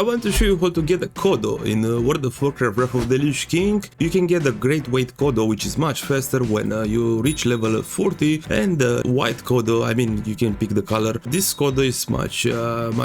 want to show you how to get a Kodo in World of Warcraft Wrath of the Lich King. You can get a great weight Kodo, which is much faster when you reach level 40, and white Kodo, I mean, you can pick the color. This Kodo is much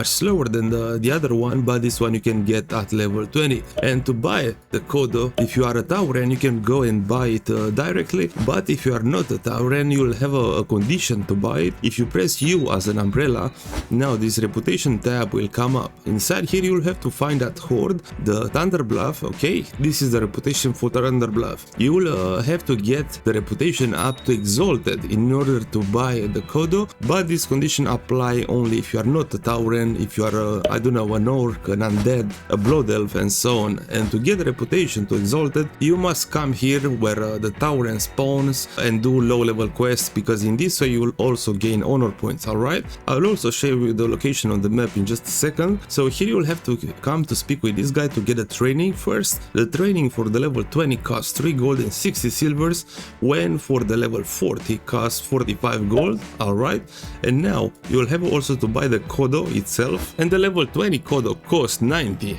slower than the other one, but this one you can get at level 20. And to buy the Kodo, if you are a Tauren, you can go and buy it directly, but if you are not a Tauren, you will have a condition to buy it. If you press U as an umbrella, now this reputation tab will come up. Inside here you will have to find that horde, the Thunder Bluff. Okay, this is the reputation for Thunder Bluff. You will have to get the reputation up to exalted in order to buy the Kodo, but this condition apply only if you are not a Tauren, if you are I don't know, an orc, an undead, a blood elf, and so on. And to get the reputation to exalted, you must come here where the Tauren spawns and do low level quests, because in this way you will also gain honor points. Alright, I will also show you the location on the map in just a second. So here you will have to come to speak with this guy to get a training first. The training for the level 20 costs 3 gold and 60 silvers, when for the level 40 costs 45 gold. Alright, and now you will have also to buy the Kodo itself, and the level 20 Kodo costs 90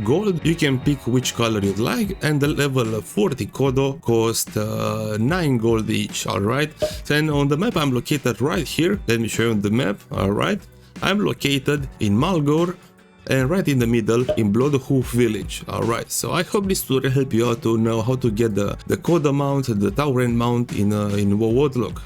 gold. You can pick which color you'd like, and the level 40 Kodo cost 9 gold each. Alright, then on the map I'm located right here. Let me show you the map. Alright, I'm located in Malgor, and right in the middle in Bloodhoof village. Alright, so I hope this will help you out to know how to get the Kodo Mount, the Tauren Mount in WoW WoTLK.